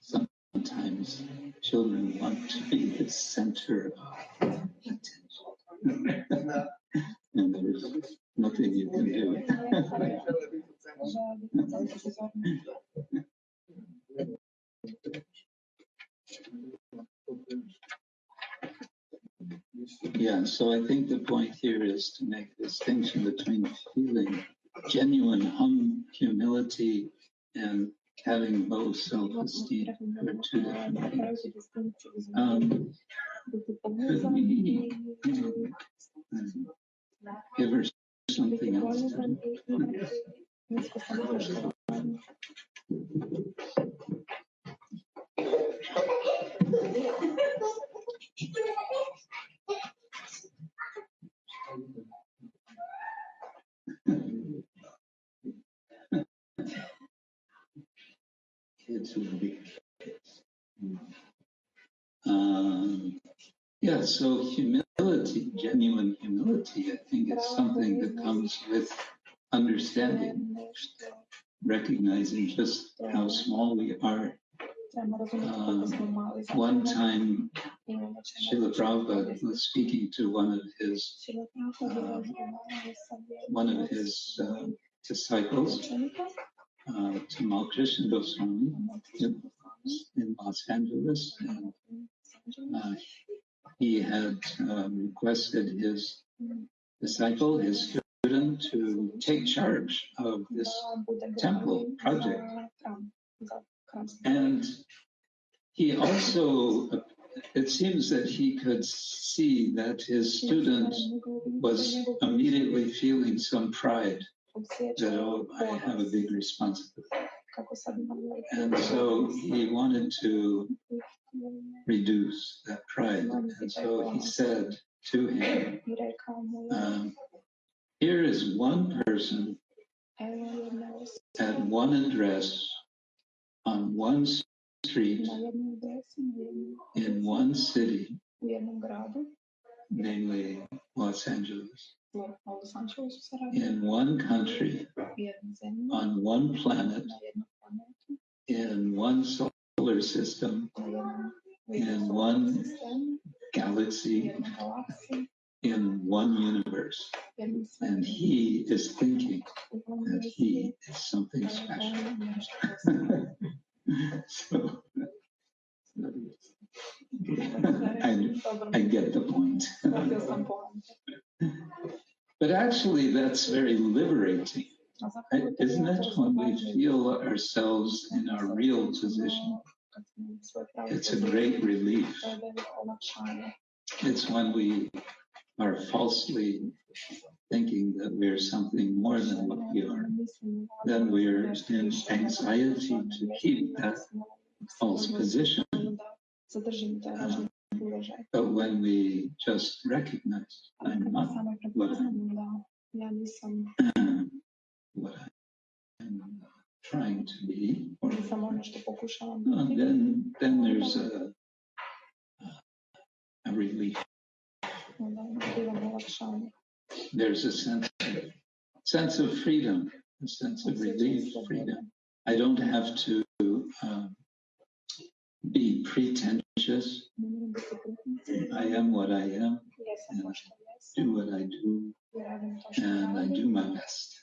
Sometimes children want to be the center of attention. And there's nothing you can do. Yeah, so I think the point here is to make a distinction between feeling genuine humility and having low self-esteem. Are 2 different things. Could we give her something else to do? Kids would be. Yeah, so humility, genuine humility, I think is something that comes with understanding, recognizing just how small we are. One time, Srila Prabhupada was speaking to one of his disciples, Tamal Krishna Goswami, in Los Angeles, and he had requested his disciple, his student, to take charge of this temple project. And he also, it seems that he could see that his student was immediately feeling some pride that, I have a big responsibility. And so he wanted to reduce that pride. And so he said to him, here is one person at one address on one street in one city, namely Los Angeles, in one country, on one planet, in one solar system, in one galaxy, in one universe. And he is thinking that he is something special. So I get the point. But actually, that's very liberating. Isn't it when we feel ourselves in our real position? It's a great relief. It's when we are falsely thinking that we're something more than what we are. Then we're in anxiety to keep that false position. But when we just recognize I'm not what I'm trying to be, then there's a relief. There's a sense of freedom, a sense of relief, freedom. I don't have to be pretentious. I am what I am, and do what I do, and I do my best.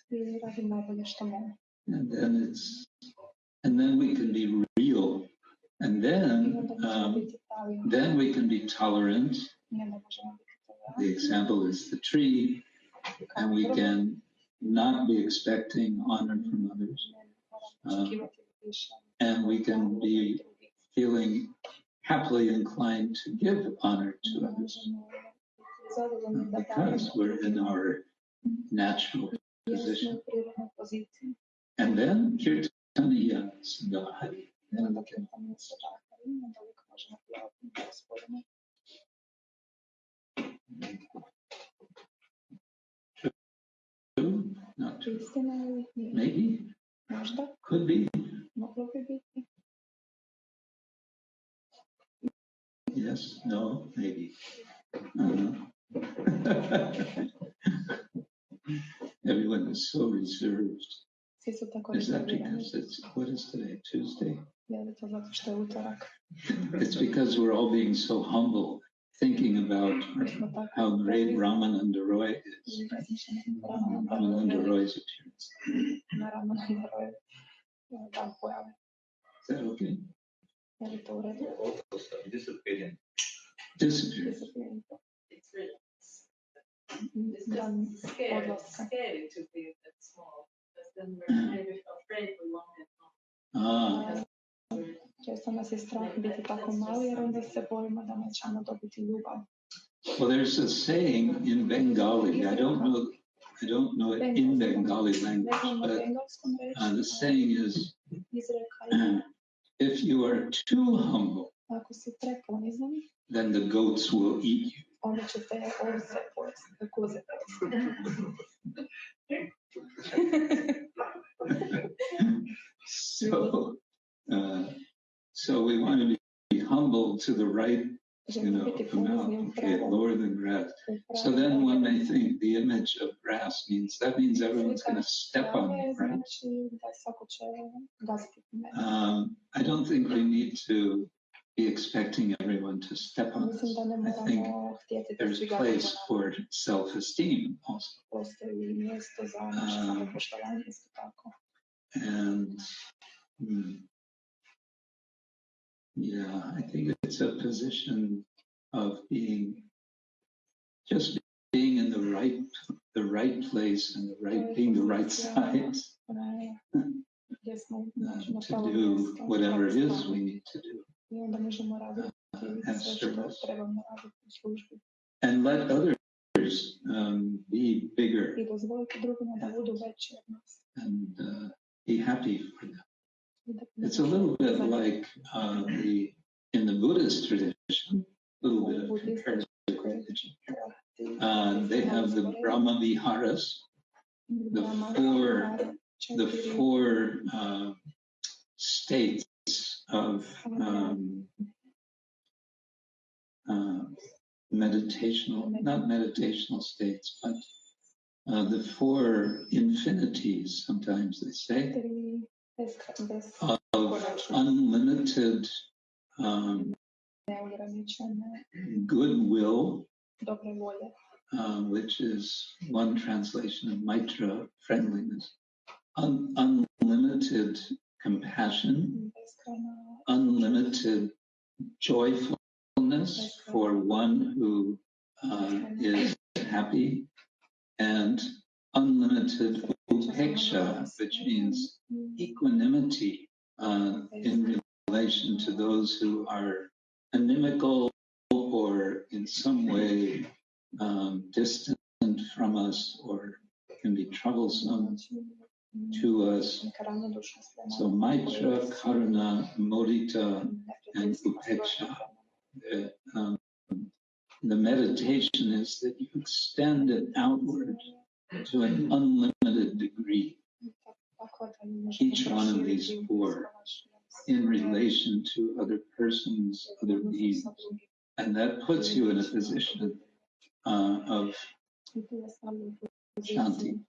And then we can be real, and then we can be tolerant. The example is the tree, and we can not be expecting honor from others, and we can be feeling happily inclined to give honor to others because we're in our natural position. And then kirtaniya sangahari. True? Not true. Maybe. Could be. Yes, no, maybe. Everyone is so reserved. Is that because what is today? Tuesday? It's because we're all being so humble, thinking about how great Ramananda Roy is. Ramananda Roy's appearance. Is that okay? Disappearing. Disappearing. It's just scary to be that small, because then we're maybe afraid we won't get home. Često nas je strah biti tako mali jer onda se bojimo da nećemo dobiti ljubav. Well, there's a saying in Bengali. I don't know it in Bengali language, but the saying is, if you are too humble, then the goats will eat you. So we want to be humble to the right, amount, lower than grass. So then one may think the image of grass means everyone's going to step on it, right? I don't think we need to be expecting everyone to step on us. I think there's place for self-esteem also. And I think it's a position of being in the right place and being the right size to do whatever it is we need to do as service. And let others be bigger and be happy for them. It's a little bit like in the Buddhist tradition, a little bit of comparative religion. They have the Brahma Viharas, the four states of not meditational states, but the four infinities, sometimes they say, of unlimited goodwill, which is one translation of Maitra, friendliness, unlimited compassion, unlimited joyfulness for one who is happy, and unlimited upeksha, which means equanimity in relation to those who are inimical or in some way distant from us or can be troublesome to us. So Maitra, Karuna, Mudita, and Upeksha. The meditation is that you extend it outward to an unlimited degree. Each one of these four in relation to other persons, other beings. And that puts you in a position of shanti.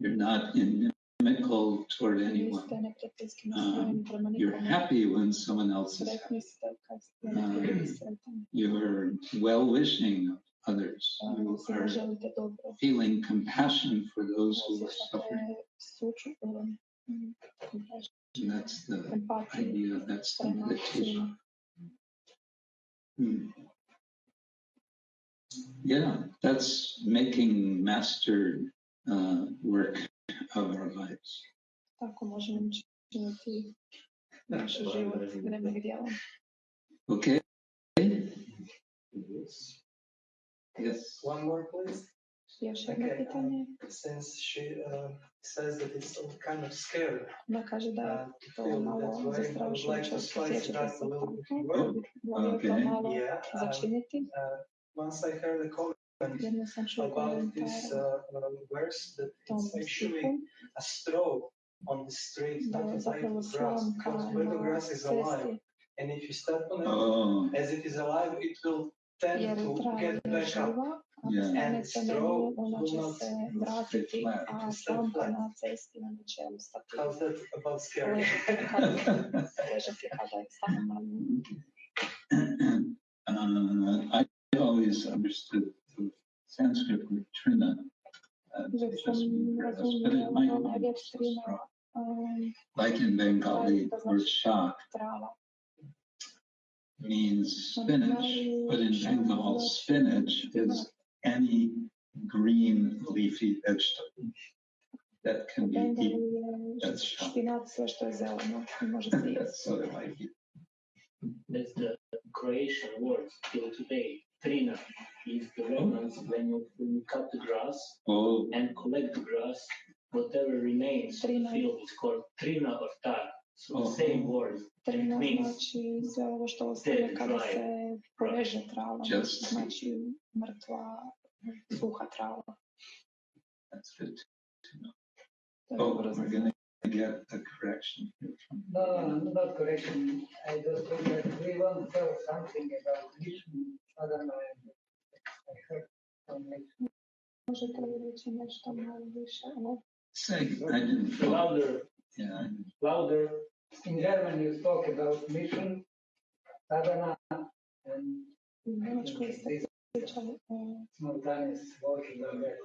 You're not inimical toward anyone. You're happy when someone else is happy. You're well-wishing of others. You are feeling compassion for those who are suffering. And that's the idea, that's the meditation. Yeah, that's making master work of our lives. Okay. Yes. One more, please. Okay. Since she says that it's kind of scary to feel that way, I would like to spice it up a little bit more. Okay. Yeah. Once I heard a comment about this verse that it's actually a straw on the street, not a blade of grass, because blade of grass is alive, and if you step on it as it is alive, it will tend to get back up. Yeah. And straw will not stay flat. How's that about scary? I always understood the Sanskrit word trina, just but it might be so strong. Like in Bengali, the word shak means spinach, but in Bengal, spinach is any green leafy vegetable that can be eaten. That's shak. So it might be. That's the Croatian word till today. Trina is the remnants when you cut the grass and collect the grass. Whatever remains in the field is called trina or tar. So the same word. It means dead, dry. Just that's good to know. We're going to get a correction here from. No, not correction. I just thought that we want to tell something about mission. I don't know. I heard some mission. Say, I didn't. Louder. Yeah. Louder. In German, you spoke about mission, sadhana, and this simultaneous walking on that.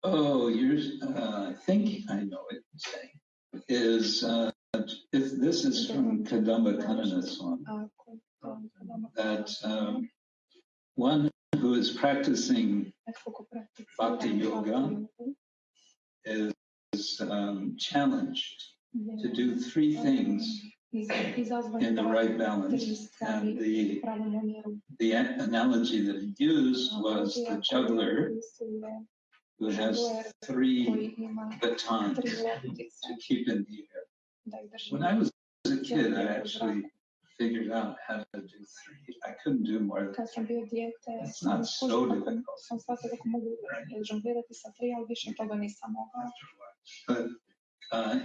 Oh, I think I know what you're saying. This is from Kadamba Kanana Swami, that one who is practicing bhakti yoga is challenged to do three things in the right balance. And the analogy that he used was the juggler who has three batons to keep in the air. When I was a kid, I actually figured out how to do three. I couldn't do more than three. It's not so difficult. But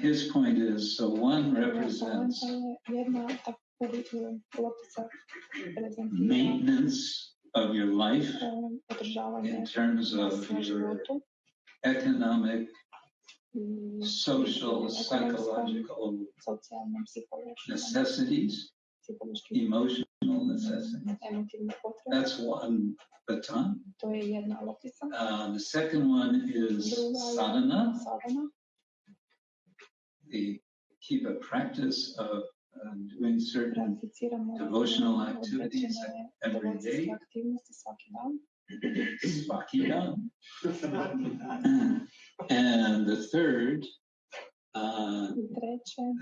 his point is, so one represents maintenance of your life in terms of your economic, social, psychological necessities, emotional necessities. That's one baton. The second one is sadhana. They keep a practice of doing certain devotional activities every day. Svakina. And the third,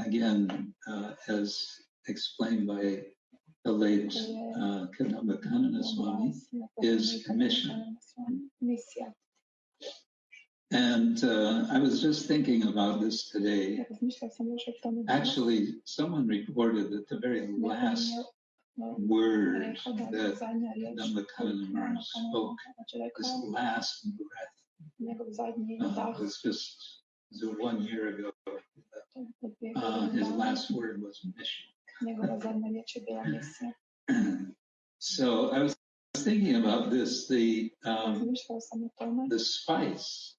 again, as explained by the late Krsna Swami, is mission. And I was just thinking about this today. Actually, someone reported that the very last word that Dhammakanana spoke, this last breath, was just 1 year ago. His last word was mission. So I was thinking about this, the spice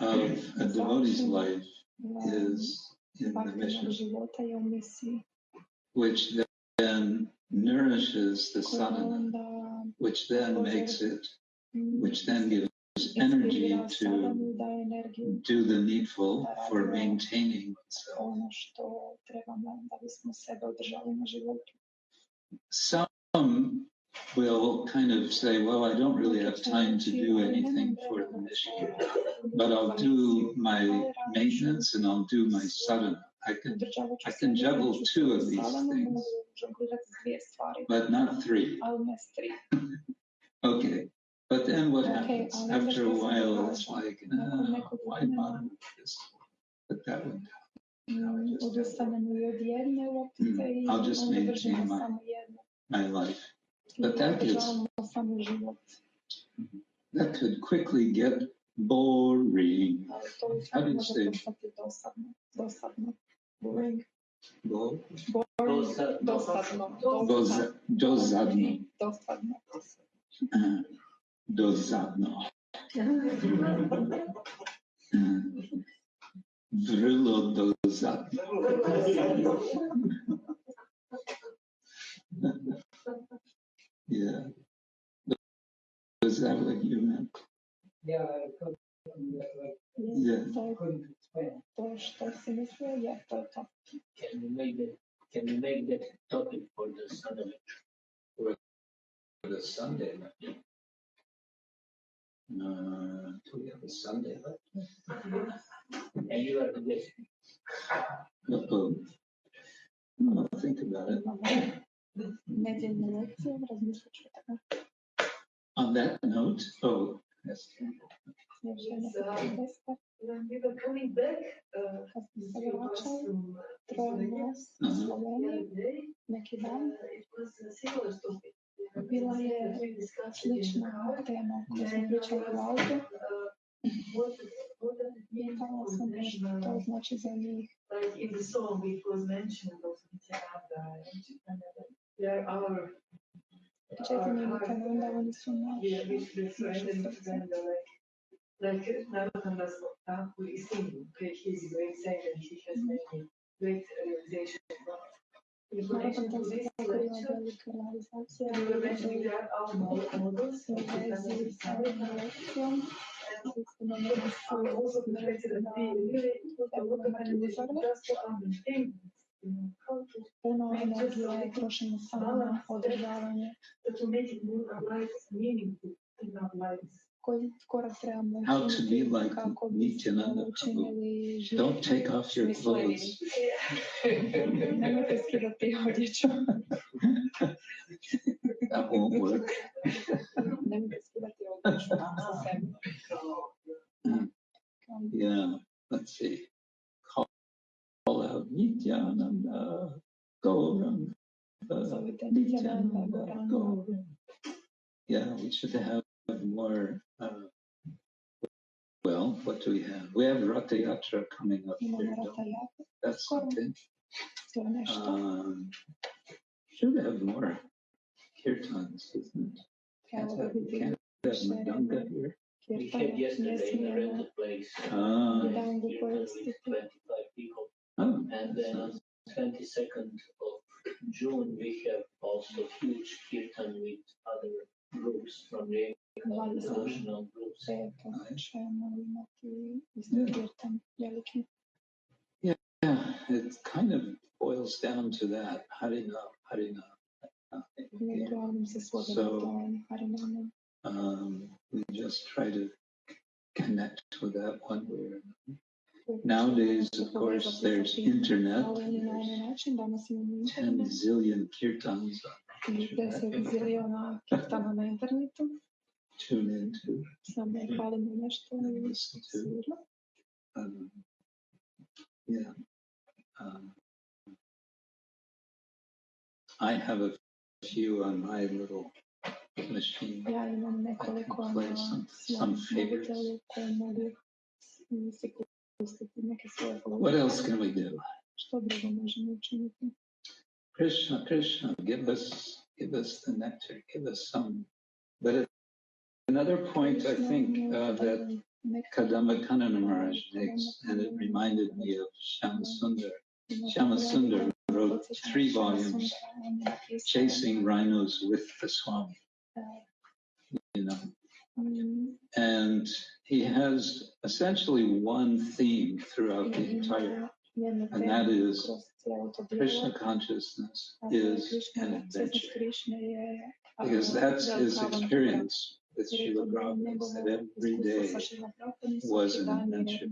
of a devotee's life is in the mission, which then nourishes the sadhana, which then makes it, which then gives energy to do the needful for maintaining oneself. Some will kind of say, well, I don't really have time to do anything for the mission, but I'll do my maintenance and I'll do my sadhana. I can juggle 2 of these things, but not 3. Okay, but then what happens? After a while, it's like, why bother with this? But that would I'll just maintain my life. But that could quickly get boring. How do you say? Boring. Dosadno. Dosadno. Vrlo dosadno. Yeah. Was that what you meant? Yeah, I couldn't explain. Can we make that topic for the Sunday? For the Sunday lecture? Do we have a Sunday lecture? And you are the guest. I'll think about it. On that note, yes. When we were coming back from the other day, it was a similar topic. Bila je slična tema koju smo pričali u autu. Pitala sam što to znači za njih. Like in the song it was mentioned also there are our Četanje Nityananda, oni su naše srce. Like Narottam Thakur is singing, he's a great singer and he has many great realizations. In connection to this lecture, we were mentioning there are our models, and also the fact that we really put a lot of energy just to understand Puno energije trošimo samo na održavanje. To make it more alive, meaningful in our lives. Koji korak trebamo učiniti kako bismo učinili život. Don't take off your clothes. Nemojte skidati odjeću. That won't work. Nemojte skidati odjeću sa sebe. Yeah, let's see. Call out Nityananda, Gauranga, Nityananda, Gauranga. Yeah, we should have more. Well, what do we have? We have Ratha Yatra coming up here. That's something. Should have more kirtans, isn't it? Can't have Madanga here. We had yesterday in a rented place. With 25 people. And then on 22nd of June, we have also huge kirtan with other groups from the international groups. Yeah, it kind of boils down to that. Harina, Harina. we just try to connect with that one way or another. Nowadays, of course, there's internet. There's 10 zillion kirtans on internet. Tune into, listen to. Yeah. I have a few on my little machine. I can play some favorites. What else can we do? Krishna, Krishna, give us the nectar, give us some. But another point I think that Kadamba Kanana Maharaj makes, and it reminded me of Shama Sundar. Shama Sundar wrote 3 volumes, Chasing Rhinos with the Swami, you know. And he has essentially one theme throughout the entire, and that is Krishna consciousness is an adventure. Because that's his experience with Srila Prabhupada, that every day was an adventure.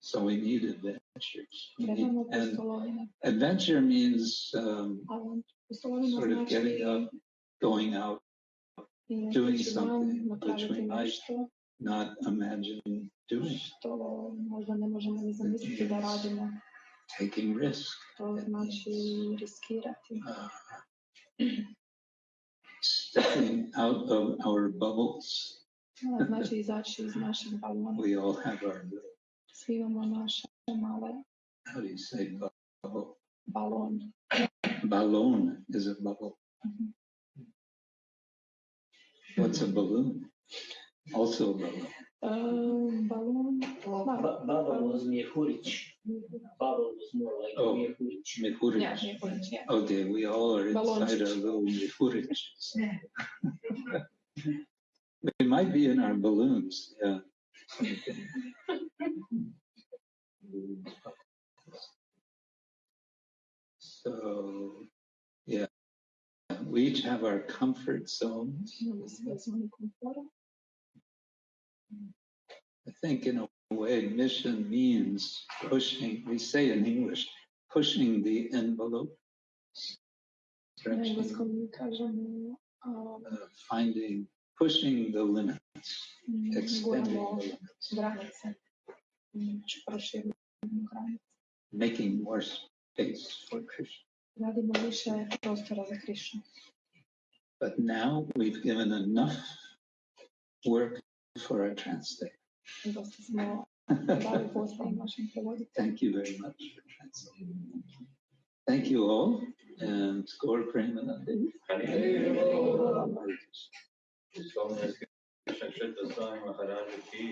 So we need adventures. And adventure means sort of getting up, going out, doing something which we might not imagine doing. Taking risk. Stepping out of our bubbles. We all have our little. How do you say bubble? Balloon. Balloon is a bubble. What's a balloon? Also a bubble. Balloon. Bubble was Mihurich. Bubble was more like Mihurich. Mihurich. Yeah, Mihurich, yeah. Okay, we all are inside our little Mihuriches. We might be in our balloons, yeah. Okay. So, yeah, we each have our comfort zones. I think in a way, mission means pushing, we say in English, pushing the envelope, stretching, finding, pushing the limits, extending the limits, making more space for Krishna. But now we've given enough work for our translator. Thank you very much for translating. Thank you all, and Gaur Premanande. Krishna Kshetra Swami Maharaj ki